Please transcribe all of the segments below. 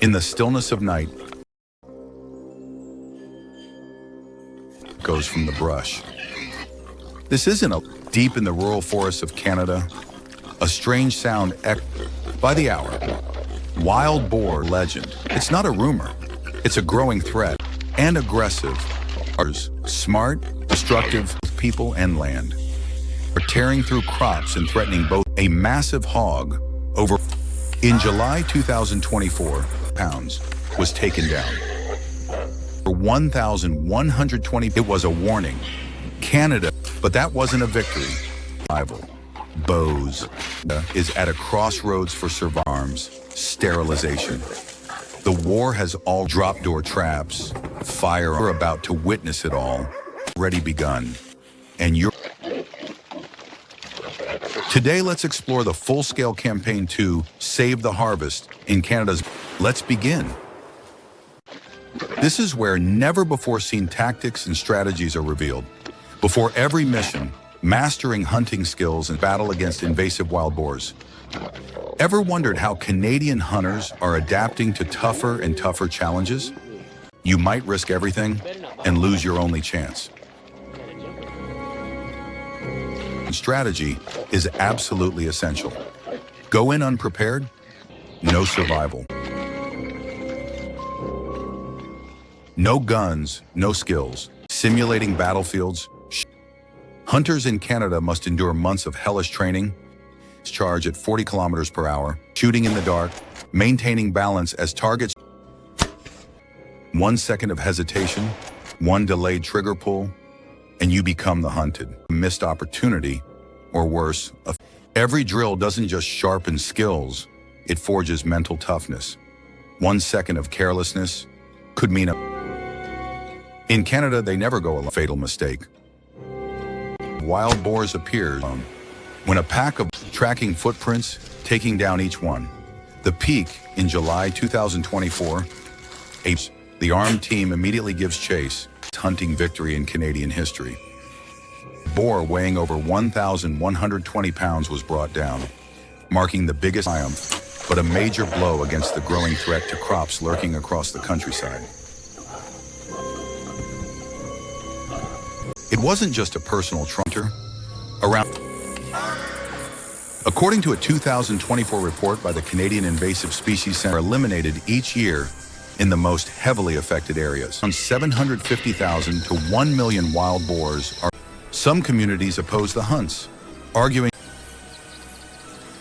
In the stillness of night, goes from the brush. This isn't a deep in the rural forests of Canada, a strange sound by the hour. Wild boar legend. It's not a rumor. It's a growing threat and aggressive. Smart, destructive people and land are tearing through crops and threatening both. A massive hog over in July 2024 pounds was taken down. For 1,120, it was a warning. Canada, but that wasn't a victory. Rival. Bose is at a crossroads for arms, sterilization. The war has all drop door traps, fire. We're about to witness it all. Already begun. And you're... Today, let's explore the full-scale campaign to save the harvest in Canada's... Let's begin. This is where never-before-seen tactics and strategies are revealed. Before every mission, mastering hunting skills and battle against invasive wild boars. Ever wondered how Canadian hunters are adapting to tougher and tougher challenges? You might risk everything and lose your only chance. Strategy is absolutely essential. Go in unprepared, no survival. No guns, no skills. Simulating battlefields. Hunters in Canada must endure months of hellish training, charge at 40 kilometers per hour, shooting in the dark, maintaining balance as targets. 1 second of hesitation, one delayed trigger pull, and you become the hunted. Missed opportunity, or worse, every drill doesn't just sharpen skills, it forges mental toughness. 1 second of carelessness could mean In Canada, they never go a fatal mistake. Wild boars appear when a pack of tracking footprints, taking down each one. The peak in July 2024, the armed team immediately gives chase, hunting victory in Canadian history. Boar weighing over 1,120 pounds was brought down, marking the biggest triumph, but a major blow against the growing threat to crops lurking across the countryside. It wasn't just a personal trumper. According to a 2024 report by the Canadian Invasive Species Center, eliminated each year in the most heavily affected areas. From 750,000 to 1 million wild boars are. Some communities oppose the hunts, arguing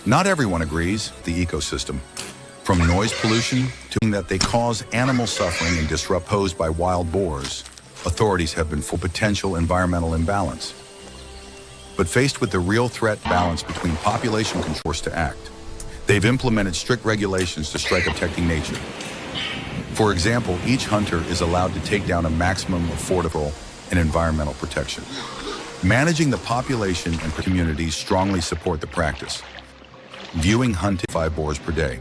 not everyone agrees the ecosystem. From noise pollution to that they cause animal suffering and disrupt posed by wild boars, authorities have been for potential environmental imbalance. But faced with the real threat balance between population controls to act, they've implemented strict regulations to strike protecting nature. For example, each hunter is allowed to take down a maximum of 4 and environmental protection. Managing the population and communities strongly support the practice, viewing hunting 5 boars per day.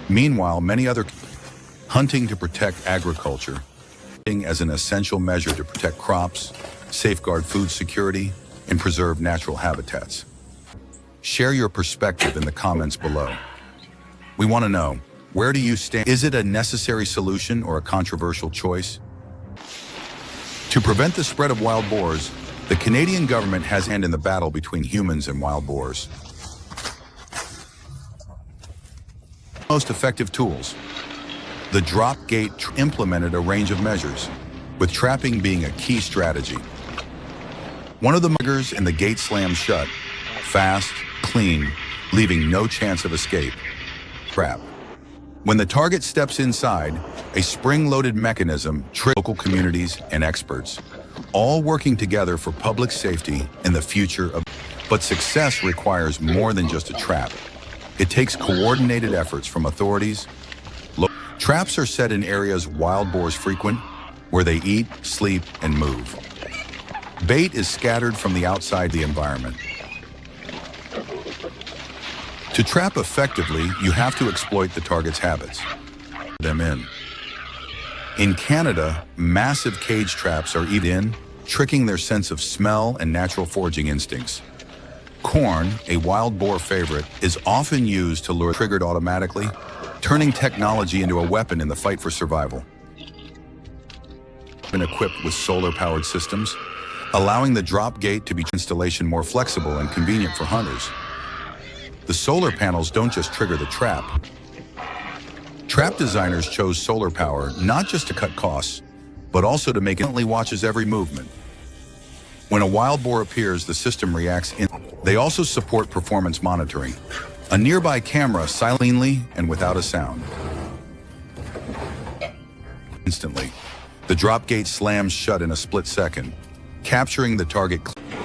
Meanwhile, many other hunting to protect agriculture as an essential measure to protect crops, safeguard food security, and preserve natural habitats. Share your perspective in the comments below. We want to know, where do you stand? Is it a necessary solution or a controversial choice? To prevent the spread of wild boars, the Canadian government has hand in the battle between humans and wild boars. Most effective tools. The drop gate implemented a range of measures, with trapping being a key strategy. One of the triggers and the gate slams shut, fast, clean, leaving no chance of escape. Trap. When the target steps inside, a spring-loaded mechanism triggers local communities and experts, all working together for public safety and the future of. But success requires more than just a trap. It takes coordinated efforts from authorities. Traps are set in areas wild boars frequent, where they eat, sleep, and move. Bait is scattered from the outside the environment. To trap effectively, you have to exploit the target's habits. Them in. In Canada, massive cage traps are even tricking their sense of smell and natural foraging instincts. Corn, a wild boar favorite, is often used to lure triggered automatically, turning technology into a weapon in the fight for survival. Been equipped with solar-powered systems, allowing the drop gate to be installation more flexible and convenient for hunters. The solar panels don't just trigger the trap. Trap designers chose solar power not just to cut costs, but also to make it instantly watches every movement. When a wild boar appears, the system reacts instantly. They also support performance monitoring. A nearby camera silently and without a sound. Instantly, the drop gate slams shut in a split second, capturing the target.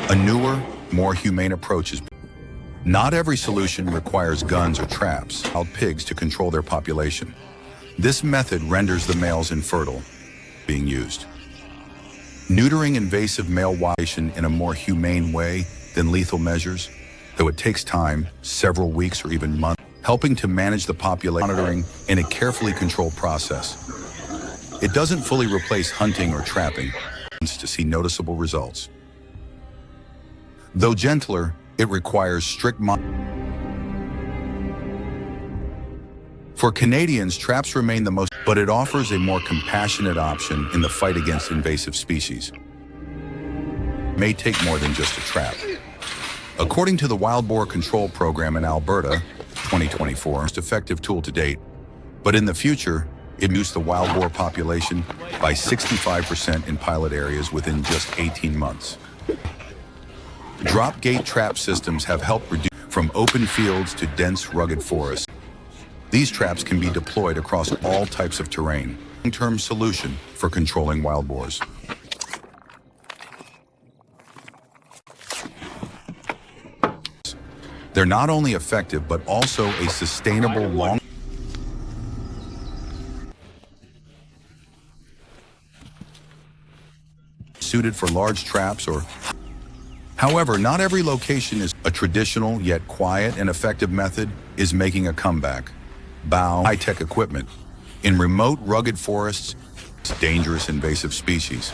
A newer, more humane approach is. Not every solution requires guns or traps. Wild pigs to control their population. This method renders the males infertile, being used. Neutering invasive male population in a more humane way than lethal measures, though it takes time, several weeks or even months, helping to manage the population monitoring in a carefully controlled process. It doesn't fully replace hunting or trapping to see noticeable results. Though gentler, it requires strict monitoring. For Canadians, traps remain the most, but it offers a more compassionate option in the fight against invasive species. It may take more than just a trap. According to the Wild Boar Control Program in Alberta, 2024, most effective tool to date, but in the future, it reduced the wild boar population by 65% in pilot areas within just 18 months. Drop gate trap systems have helped reduce from open fields to dense, rugged forests. These traps can be deployed across all types of terrain. Long-term solution for controlling wild boars. They're not only effective, but also a sustainable long suited for large traps or. However, not every location is a traditional yet quiet and effective method is making a comeback. Bow high-tech equipment in remote, rugged forests, dangerous invasive species,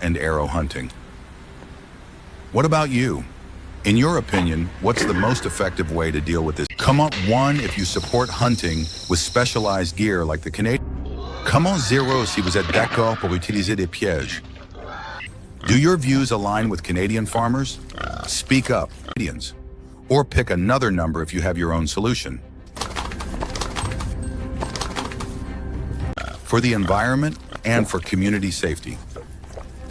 and arrow hunting. What about you? In your opinion, what's the most effective way to deal with this? Comment 1 if you support hunting with specialized gear like the Canadian. Comment 0 si vous êtes d'accord pour utiliser des pièges. Do your views align with Canadian farmers? Speak up, Canadians. Or pick another number if you have your own solution. For the environment and for community safety.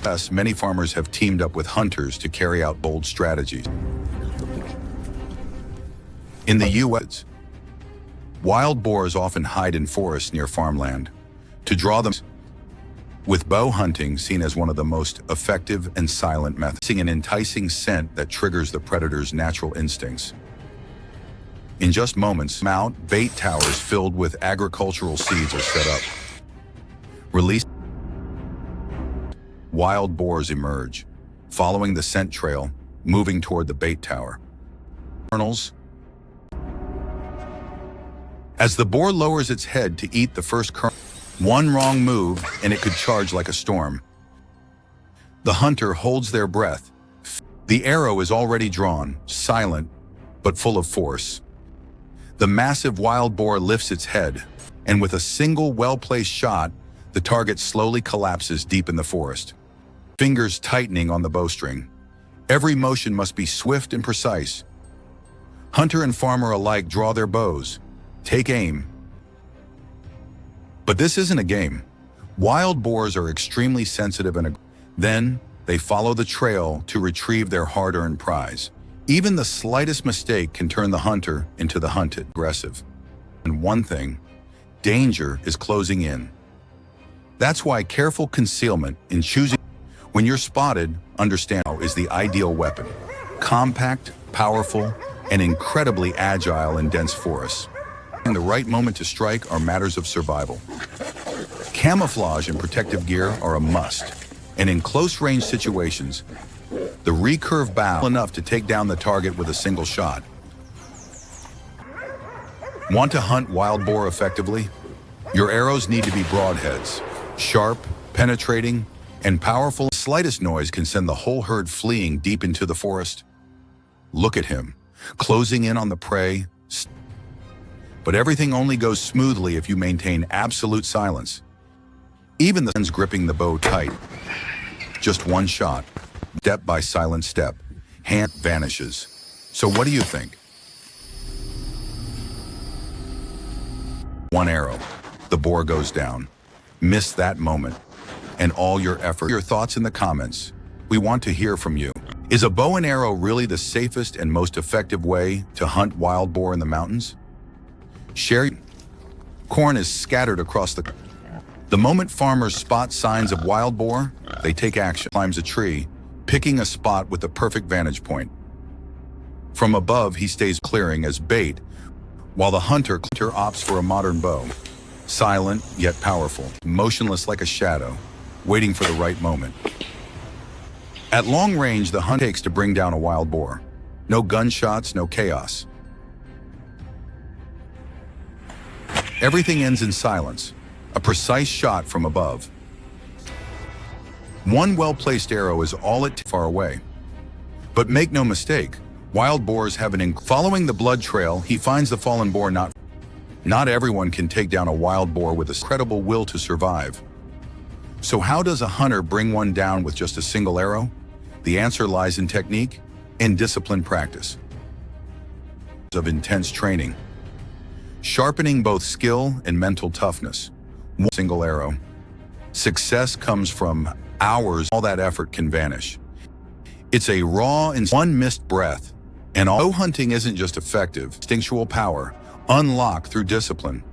Thus, many farmers have teamed up with hunters to carry out bold strategies. In the U.S., wild boars often hide in forests near farmland to draw them, with bow hunting seen as one of the most effective and silent methods, an enticing scent that triggers the predator's natural instincts. In just moments, bait towers filled with agricultural seeds are set up. Released, wild boars emerge, following the scent trail, moving toward the bait tower. As the boar lowers its head to eat the first kernel, one wrong move and it could charge like a storm. The hunter holds their breath. The arrow is already drawn, silent, but full of force. The massive wild boar lifts its head, and with a single well-placed shot, the target slowly collapses deep in the forest. Fingers tightening on the bowstring. Every motion must be swift and precise. Hunter and farmer alike draw their bows, take aim. But this isn't a game. Wild boars are extremely sensitive and then they follow the trail to retrieve their hard-earned prize. Even the slightest mistake can turn the hunter into the hunted. Aggressive. And one thing, danger is closing in. That's why careful concealment in choosing when you're spotted, understand is the ideal weapon. Compact, powerful, and incredibly agile in dense forests. And the right moment to strike are matters of survival. Camouflage and protective gear are a must. And in close-range situations, the recurve bow enough to take down the target with a single shot. Want to hunt wild boar effectively? Your arrows need to be broadheads, sharp, penetrating, and powerful. The slightest noise can send the whole herd fleeing deep into the forest. Look at him, closing in on the prey. But everything only goes smoothly if you maintain absolute silence. Even the sun's gripping the bow tight. Just one shot, step by silent step, hand vanishes. So what do you think? One arrow, the boar goes down. Miss that moment, and all your effort. Your thoughts in the comments. We want to hear from you. Is a bow and arrow really the safest and most effective way to hunt wild boar in the mountains? Share. Corn is scattered across the moment farmers spot signs of wild boar, they take action. Climbs a tree, picking a spot with the perfect vantage point. From above, he stays clearing as bait, while the hunter opts for a modern bow. Silent, yet powerful, motionless like a shadow, waiting for the right moment. At long range, the hunt takes to bring down a wild boar. No gunshots, no chaos. Everything ends in silence, a precise shot from above. One well-placed arrow is all it takes far away. But make no mistake, wild boars have following the blood trail, he finds the fallen boar. Not everyone can take down a wild boar with a credible will to survive. So how does a hunter bring one down with just a single arrow? The answer lies in technique and disciplined practice. Of intense training, sharpening both skill and mental toughness. One single arrow. Success comes from hours. All that effort can vanish. It's a raw and one missed breath. And although hunting isn't just effective, instinctual power, unlocked through discipline,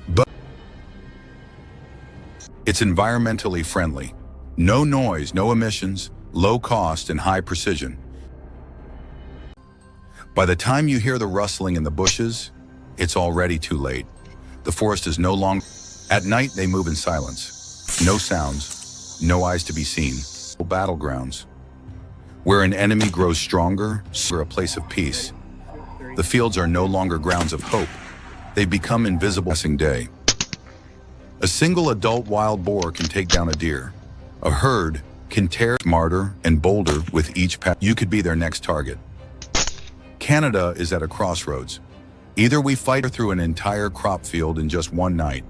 but it's environmentally friendly. No noise, no emissions, low cost and high precision. By the time you hear the rustling in the bushes, it's already too late. The forest is no longer. At night, they move in silence. No sounds, no eyes to be seen. Battlegrounds, where an enemy grows stronger, a place of peace. The fields are no longer grounds of hope. They become invisible. Day. A single adult wild boar can take down a deer. A herd can tear smarter and bolder with each pack. You could be their next target. Canada is at a crossroads. Either we fight through an entire crop field in just one night,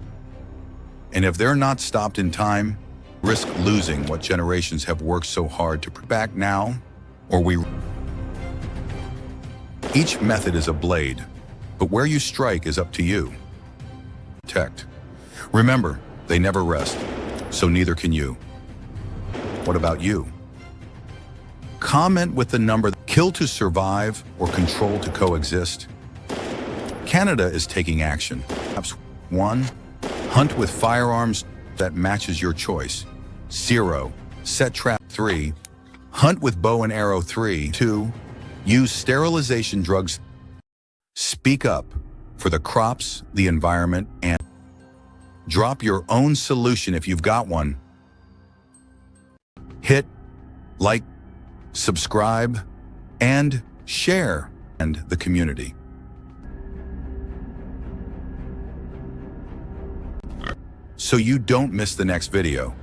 and if they're not stopped in time, risk losing what generations have worked so hard to bring back now, or we. Each method is a blade, but where you strike is up to you. Protect. Remember, they never rest, so neither can you. What about you? Comment with the number kill to survive or control to coexist. Canada is taking action. Perhaps 1. Hunt with firearms that matches your choice. 0. Set trap. 3. Hunt with bow and arrow. 3. 2. Use sterilization drugs. Speak up for the crops, the environment, and drop your own solution if you've got one. Hit like, subscribe, and share and the community. So you don't miss the next video.